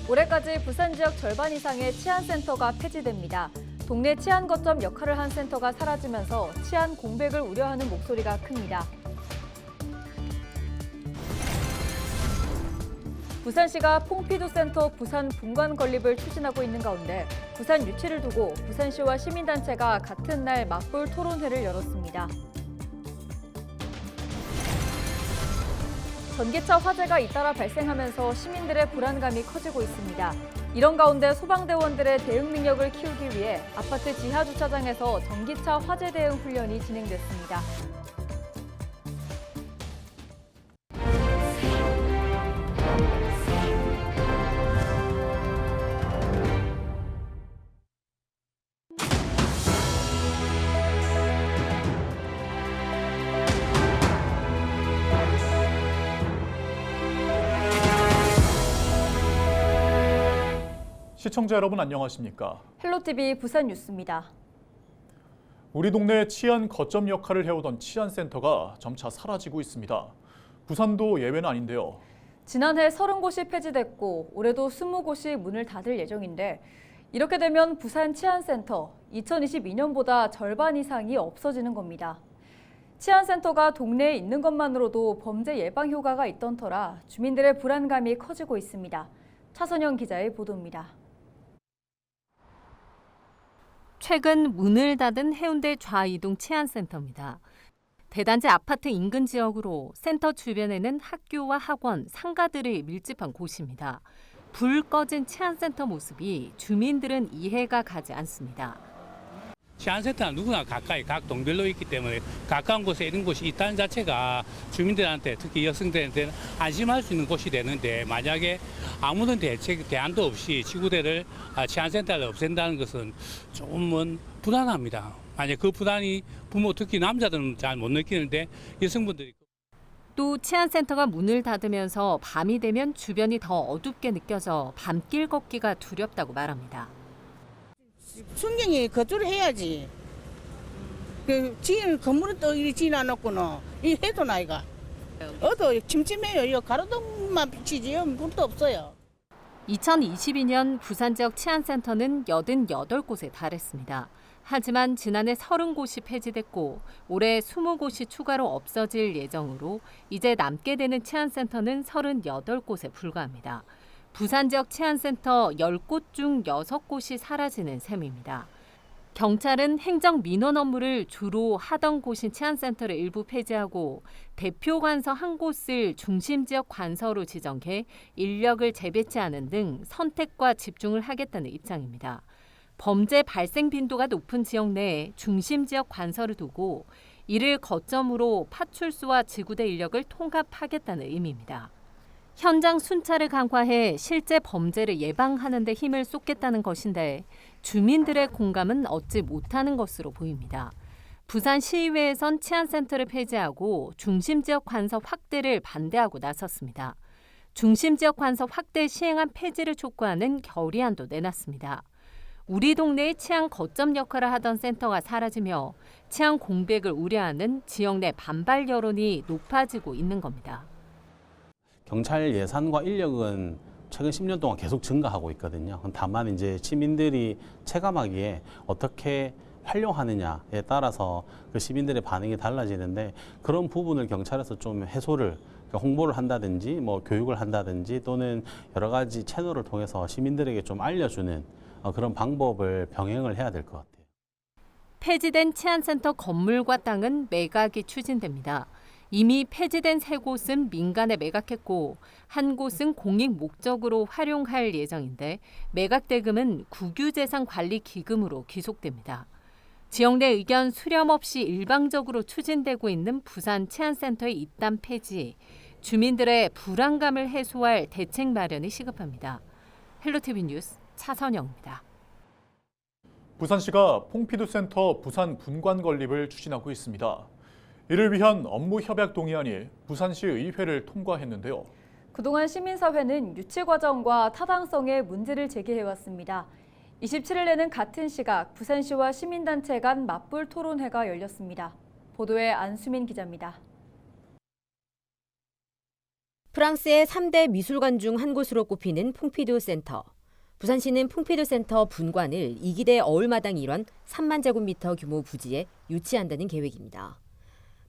올해까지 부산 지역 절반 이상의 치안센터가 폐지됩니다. 동네 치안 거점 역할을 한 센터가 사라지면서 치안 공백을 우려하는 목소리가 큽니다. 부산시가 퐁피두 센터 부산 분관 건립을 추진하고 있는 가운데 부산 유치를 두고 부산시와 시민단체가 같은 날 맞불 토론회를 열었습니다. 전기차 화재가 잇따라 발생하면서 시민들의 불안감이 커지고 있습니다. 이런 가운데 소방대원들의 대응 능력을 키우기 위해 아파트 지하 주차장에서 전기차 화재 대응 훈련이 진행됐습니다. 시청자 여러분 안녕하십니까? 헬로티비 부산 뉴스입니다. 우리 동네 치안 거점 역할을 해오던 치안센터가 점차 사라지고 있습니다. 부산도 예외는 아닌데요. 지난해 30곳이 폐지됐고 올해도 20곳이 문을 닫을 예정인데 이렇게 되면 부산 치안센터 2022년보다 절반 이상이 없어지는 겁니다. 치안센터가 동네에 있는 것만으로도 범죄 예방 효과가 있던 터라 주민들의 불안감이 커지고 있습니다. 차선영 기자의 보도입니다. 최근 문을 닫은 해운대 좌이동 치안센터입니다. 대단지 아파트 인근 지역으로 센터 주변에는 학교와 학원, 상가들이 밀집한 곳입니다. 불 꺼진 치안센터 모습이 주민들은 이해가 가지 않습니다. 치안센터는 누구나 가까이 각 동별로 있기 때문에 가까운 곳에 이런 곳이 있다는 자체가 주민들한테 특히 여성들한테는 안심할 수 있는 곳이 되는데 만약에 아무런 대안도 없이 지구대를 치안센터를 없앤다는 것은 조금은 불안합니다. 만약 그 불안이 부모 특히 남자들은 잘 못 느끼는데 여성분들이 또 치안센터가 문을 닫으면서 밤이 되면 주변이 더 어둡게 느껴져 밤길 걷기가 두렵다고 말합니다. 순경이 거주를 해야지. 지은 건물은 또 이리 지나놓고는 이 해도 나이가. 어도 침침해요. 이 가로등만 비치지요. 물도 없어요. 2022년 부산 지역 치안센터는 88곳에 달했습니다. 하지만 지난해 30곳이 폐지됐고 올해 20곳이 추가로 없어질 예정으로 이제 남게 되는 치안센터는 38곳에 불과합니다. 부산 지역 치안센터 10곳 중 6곳이 사라지는 셈입니다. 경찰은 행정 민원 업무를 주로 하던 곳인 치안센터를 일부 폐지하고 대표 관서 한 곳을 중심 지역 관서로 지정해 인력을 재배치하는 등 선택과 집중을 하겠다는 입장입니다. 범죄 발생 빈도가 높은 지역 내에 중심 지역 관서를 두고 이를 거점으로 파출소와 지구대 인력을 통합하겠다는 의미입니다. 현장 순찰을 강화해 실제 범죄를 예방하는 데 힘을 쏟겠다는 것인데 주민들의 공감은 얻지 못하는 것으로 보입니다. 부산 시의회에선 치안센터를 폐지하고 중심지역 관서 확대를 반대하고 나섰습니다. 중심지역 관서 확대 시행안 폐지를 촉구하는 결의안도 내놨습니다. 우리 동네의 치안 거점 역할을 하던 센터가 사라지며 치안 공백을 우려하는 지역 내 반발 여론이 높아지고 있는 겁니다. 경찰 예산과 인력은 최근 10년 동안 계속 증가하고 있거든요. 다만 이제 시민들이 체감하기에 어떻게 활용하느냐에 따라서 그 시민들의 반응이 달라지는데 그런 부분을 경찰에서 좀 해소를 홍보를 한다든지 뭐 교육을 한다든지 또는 여러 가지 채널을 통해서 시민들에게 좀 알려주는 그런 방법을 병행을 해야 될 것 같아요. 폐지된 치안센터 건물과 땅은 매각이 추진됩니다. 이미 폐지된 3곳은 민간에 매각했고 한 곳은 공익 목적으로 활용할 예정인데 매각 대금은 국유재산관리기금으로 귀속됩니다. 지역 내 의견 수렴 없이 일방적으로 추진되고 있는 부산 치안센터의 이딴 폐지, 주민들의 불안감을 해소할 대책 마련이 시급합니다. 헬로티비 뉴스 차선영입니다. 부산시가 퐁피두 센터 부산 분관 건립을 추진하고 있습니다. 이를 위한 업무 협약 동의안이 부산시 의회를 통과했는데요. 그동안 시민사회는 유치 과정과 타당성에 문제를 제기해왔습니다. 27일에는 같은 시각 부산시와 시민단체 간 맞불 토론회가 열렸습니다. 보도에 안수민 기자입니다. 프랑스의 3대 미술관 중 한 곳으로 꼽히는 퐁피두 센터. 부산시는 퐁피두 센터 분관을 이기대 어울마당 일환 3만 제곱미터 규모 부지에 유치한다는 계획입니다.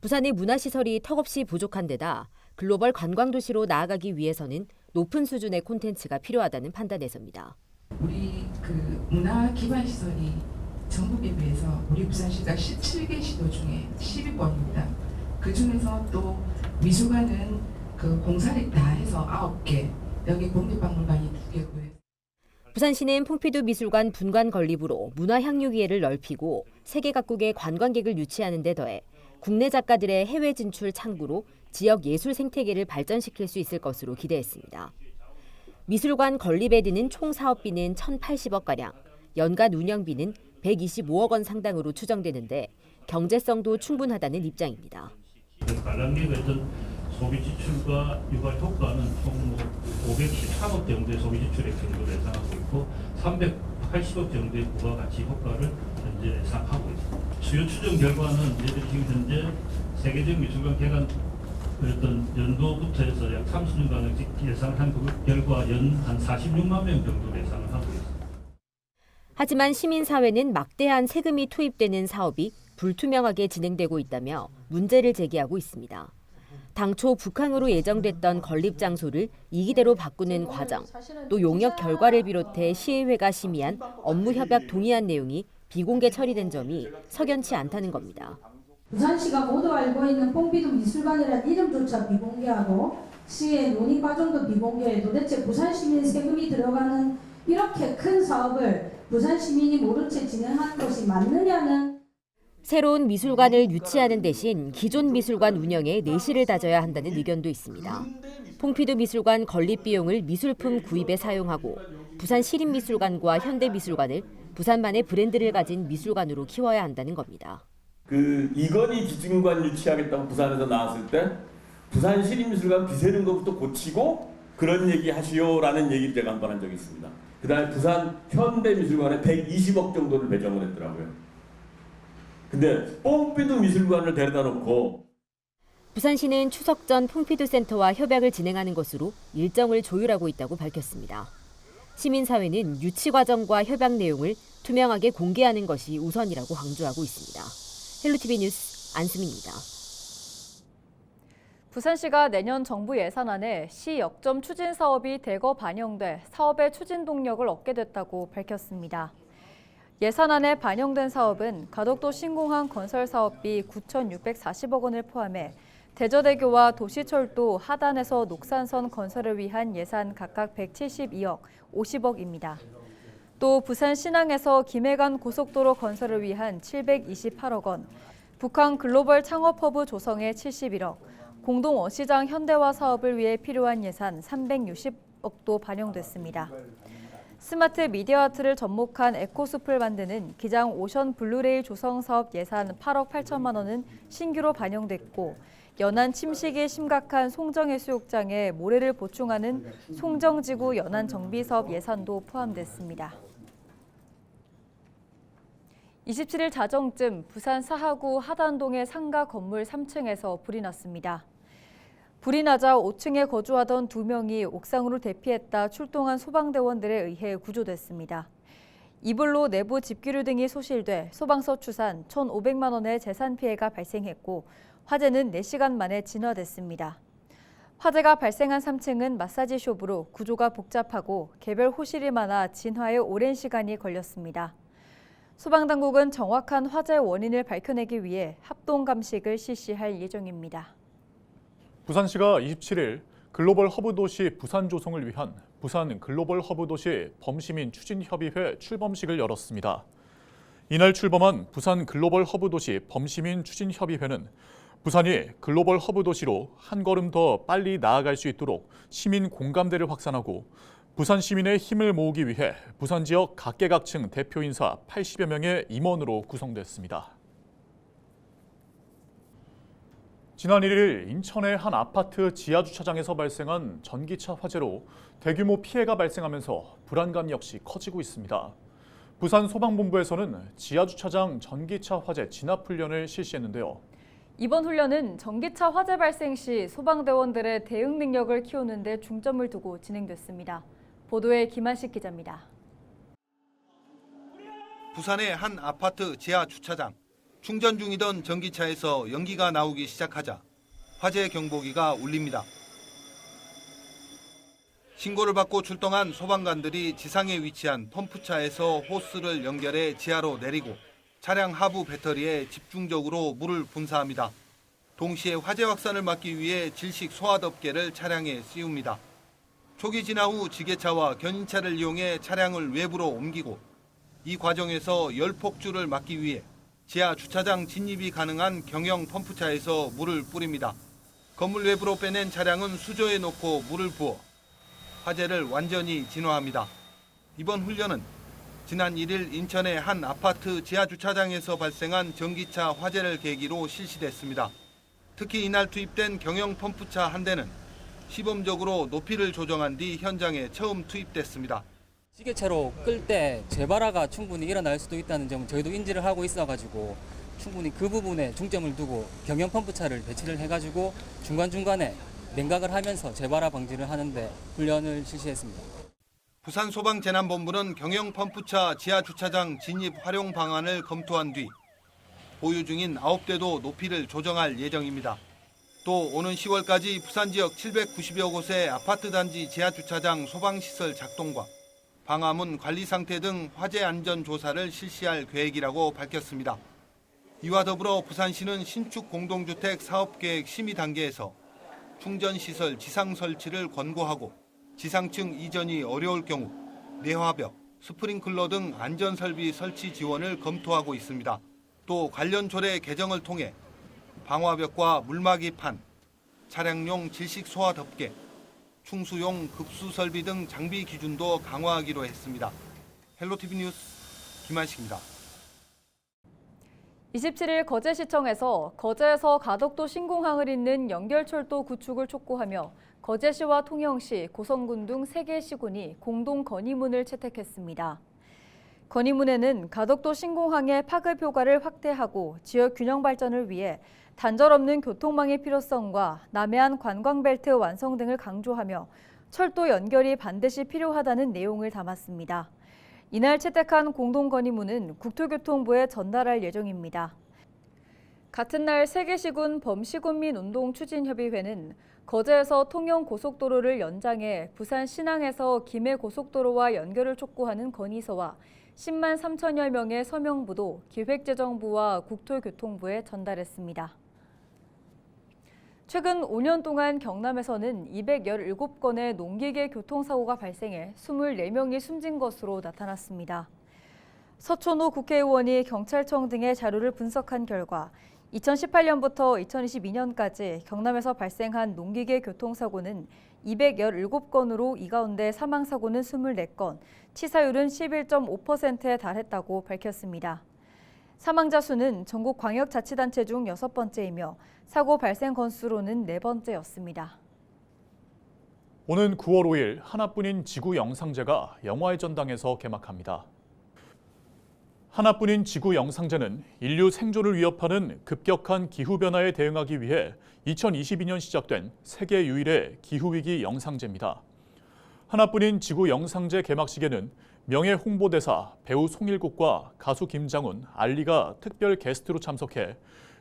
부산의 문화시설이 턱없이 부족한 데다 글로벌 관광도시로 나아가기 위해서는 높은 수준의 콘텐츠가 필요하다는 판단에서입니다. 우리 문화 기반 시설이 전국에 비해서 우리 부산시가 17개 시도 중에 10위권입니다. 그 중에서 또 미술관은 공사를 다 해서 9개, 여기 국립박물관이 2개고요. 부산시는 퐁피두 미술관 분관 건립으로 문화 향유 기회를 넓히고 세계 각국의 관광객을 유치하는 데 더해 국내 작가들의 해외 진출 창구로 지역 예술 생태계를 발전시킬 수 있을 것으로 기대했습니다. 미술관 건립에 드는 총 사업비는 1,080억가량, 연간 운영비는 125억 원 상당으로 추정되는데 경제성도 충분하다는 입장입니다. 관람객의 어떤 소비 지출과 유발 효과는 총 513억 정도의 소비 지출액 정도를 예상하고 있고 380억 정도의 부가가치 효과를 현재 예상하고 있습니다. 수요 추정 결과는 저희들이 지금 현재 세계적 미술관 개관 어떤 연도부터 해서 약 30년간 예상한 그 결과 연 한 46만 명 정도 예상을 하고 있습니다. 하지만 시민사회는 막대한 세금이 투입되는 사업이 불투명하게 진행되고 있다며 문제를 제기하고 있습니다. 당초 북항으로 예정됐던 건립 장소를 이기대로 바꾸는 과정, 또 용역 결과를 비롯해 시의회가 심의한 업무 협약 동의안 내용이 비공개 처리된 점이 석연치 않다는 겁니다. 부산시가 모두 알고 있는 퐁피두 미술관이라는 이름조차 비공개하고 시의 논의 과정도 비공개해 도대체 부산 시민 세금이 들어가는 이렇게 큰 사업을 부산 시민이 모른 채 진행하는 것이 맞느냐는. 새로운 미술관을 유치하는 대신 기존 미술관 운영에 내실을 다져야 한다는 의견도 있습니다. 퐁피두 미술관 건립 비용을 미술품 구입에 사용하고 부산 시립미술관과 현대미술관을 부산만의 브랜드를 가진 미술관으로 키워야 한다는 겁니다. 이건희 기준관 유치하겠다고 부산에서 나왔을 때 부산 시립미술관 비세는 것부터 고치고 그런 얘기 하시오라는 얘기를 제가 한 번 한 적이 있습니다. 그다음에 부산 현대미술관에 120억 정도를 배정을 했더라고요. 근데 퐁피두 미술관을 데려다 놓고 부산시는 추석 전 퐁피두 센터와 협약을 진행하는 것으로 일정을 조율하고 있다고 밝혔습니다. 시민사회는 유치 과정과 협약 내용을 투명하게 공개하는 것이 우선이라고 강조하고 있습니다. 헬로티비 뉴스 안수민입니다. 부산시가 내년 정부 예산안에 시 역점 추진 사업이 대거 반영돼 사업의 추진 동력을 얻게 됐다고 밝혔습니다. 예산안에 반영된 사업은 가덕도 신공항 건설 사업비 9,640억 원을 포함해 대저대교와 도시철도 하단에서 녹산선 건설을 위한 예산 각각 172억, 50억입니다. 또 부산 신항에서 김해간 고속도로 건설을 위한 728억 원, 북한 글로벌 창업허브 조성에 71억, 공동 어시장 현대화 사업을 위해 필요한 예산 360억도 반영됐습니다. 스마트 미디어 아트를 접목한 에코숲을 만드는 기장 오션 블루레일 조성 사업 예산 8억 8천만 원은 신규로 반영됐고 연안 침식이 심각한 송정해수욕장에 모래를 보충하는 송정지구 연안 정비 사업 예산도 포함됐습니다. 27일 자정쯤 부산 사하구 하단동의 상가 건물 3층에서 불이 났습니다. 불이 나자 5층에 거주하던 2명이 옥상으로 대피했다 출동한 소방대원들에 의해 구조됐습니다. 이불로 내부 집기류 등이 소실돼 소방서 추산 1,500만 원의 재산 피해가 발생했고 화재는 4시간 만에 진화됐습니다. 화재가 발생한 3층은 마사지숍으로 구조가 복잡하고 개별 호실이 많아 진화에 오랜 시간이 걸렸습니다. 소방당국은 정확한 화재 원인을 밝혀내기 위해 합동 감식을 실시할 예정입니다. 부산시가 27일 글로벌 허브 도시 부산 조성을 위한 부산 글로벌 허브 도시 범시민 추진협의회 출범식을 열었습니다. 이날 출범한 부산 글로벌 허브 도시 범시민 추진협의회는 부산이 글로벌 허브 도시로 한 걸음 더 빨리 나아갈 수 있도록 시민 공감대를 확산하고 부산 시민의 힘을 모으기 위해 부산 지역 각계각층 대표 인사 80여 명의 임원으로 구성됐습니다. 지난 1일 인천의 한 아파트 지하주차장에서 발생한 전기차 화재로 대규모 피해가 발생하면서 불안감 역시 커지고 있습니다. 부산 소방본부에서는 지하주차장 전기차 화재 진압 훈련을 실시했는데요. 이번 훈련은 전기차 화재 발생 시 소방대원들의 대응 능력을 키우는 데 중점을 두고 진행됐습니다. 보도에 김한식 기자입니다. 부산의 한 아파트 지하 주차장. 충전 중이던 전기차에서 연기가 나오기 시작하자 화재 경보기가 울립니다. 신고를 받고 출동한 소방관들이 지상에 위치한 펌프차에서 호스를 연결해 지하로 내리고 차량 하부 배터리에 집중적으로 물을 분사합니다. 동시에 화재 확산을 막기 위해 질식 소화덮개를 차량에 씌웁니다. 초기 진화 후 지게차와 견인차를 이용해 차량을 외부로 옮기고 이 과정에서 열폭주를 막기 위해 지하 주차장 진입이 가능한 경영 펌프차에서 물을 뿌립니다. 건물 외부로 빼낸 차량은 수조에 놓고 물을 부어 화재를 완전히 진화합니다. 이번 훈련은 지난 1일 인천의 한 아파트 지하 주차장에서 발생한 전기차 화재를 계기로 실시됐습니다. 특히 이날 투입된 경영 펌프차 한 대는 시범적으로 높이를 조정한 뒤 현장에 처음 투입됐습니다. 지게차로 끌 때 재발화가 충분히 일어날 수도 있다는 점은 저희도 인지를 하고 있어가지고 충분히 그 부분에 중점을 두고 경영 펌프차를 배치를 해가지고 중간중간에 냉각을 하면서 재발화 방지를 하는데 훈련을 실시했습니다. 부산소방재난본부는 경영 펌프차 지하 주차장 진입 활용 방안을 검토한 뒤 보유 중인 9대도 높이를 조정할 예정입니다. 또 오는 10월까지 부산 지역 790여 곳의 아파트 단지 지하 주차장 소방시설 작동과 방화문 관리 상태 등 화재 안전 조사를 실시할 계획이라고 밝혔습니다. 이와 더불어 부산시는 신축 공동주택 사업계획 심의 단계에서 충전시설 지상 설치를 권고하고 지상층 이전이 어려울 경우 내화벽, 스프링클러 등 안전설비 설치 지원을 검토하고 있습니다. 또 관련 조례 개정을 통해 방화벽과 물막이판, 차량용 질식 소화 덮개, 충수용 급수 설비 등 장비 기준도 강화하기로 했습니다. 헬로티비 뉴스 김한식입니다. 27일 거제시청에서 거제에서 가덕도 신공항을 잇는 연결철도 구축을 촉구하며 거제시와 통영시, 고성군 등 3개 시군이 공동 건의문을 채택했습니다. 건의문에는 가덕도 신공항의 파급 효과를 확대하고 지역 균형 발전을 위해 단절 없는 교통망의 필요성과 남해안 관광벨트 완성 등을 강조하며 철도 연결이 반드시 필요하다는 내용을 담았습니다. 이날 채택한 공동 건의문은 국토교통부에 전달할 예정입니다. 같은 날 세계시군 범시군민운동 추진협의회는 거제에서 통영 고속도로를 연장해 부산 신항에서 김해 고속도로와 연결을 촉구하는 건의서와 10만 3천여 명의 서명부도 기획재정부와 국토교통부에 전달했습니다. 최근 5년 동안 경남에서는 217건의 농기계 교통사고가 발생해 24명이 숨진 것으로 나타났습니다. 서촌호 국회의원이 경찰청 등의 자료를 분석한 결과 2018년부터 2022년까지 경남에서 발생한 농기계 교통사고는 217건으로 이 가운데 사망사고는 24건, 치사율은 11.5%에 달했다고 밝혔습니다. 사망자 수는 전국 광역자치단체 중 6번째이며 사고 발생 건수로는 4번째였습니다. 오는 9월 5일 하나뿐인 지구 영상제가 영화의 전당에서 개막합니다. 하나뿐인 지구 영상제는 인류 생존을 위협하는 급격한 기후변화에 대응하기 위해 2022년 시작된 세계 유일의 기후위기 영상제입니다. 하나뿐인 지구 영상제 개막식에는 명예 홍보대사 배우 송일국과 가수 김장훈, 알리가 특별 게스트로 참석해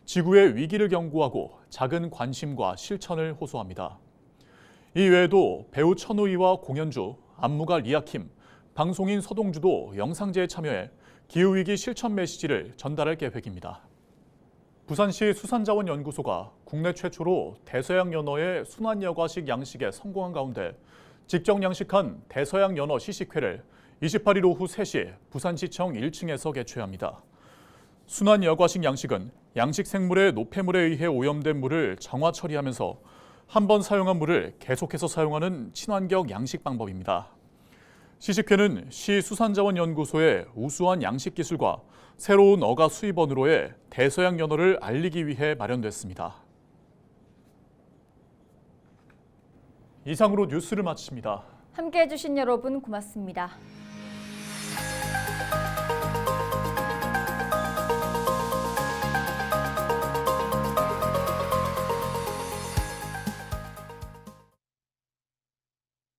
지구의 위기를 경고하고 작은 관심과 실천을 호소합니다. 이 외에도 배우 천우희와 공연주, 안무가 리아킴, 방송인 서동주도 영상제에 참여해 기후위기 실천 메시지를 전달할 계획입니다. 부산시 수산자원연구소가 국내 최초로 대서양 연어의 순환 여과식 양식에 성공한 가운데 직접 양식한 대서양 연어 시식회를 28일 오후 3시 부산시청 1층에서 개최합니다. 순환 여과식 양식은 양식 생물의 노폐물에 의해 오염된 물을 정화 처리하면서 한 번 사용한 물을 계속해서 사용하는 친환경 양식 방법입니다. 시식회는 시 수산자원연구소의 우수한 양식 기술과 새로운 어가 수입원으로의 대서양 연어를 알리기 위해 마련됐습니다. 이상으로 뉴스를 마칩니다. 함께해 주신 여러분 고맙습니다.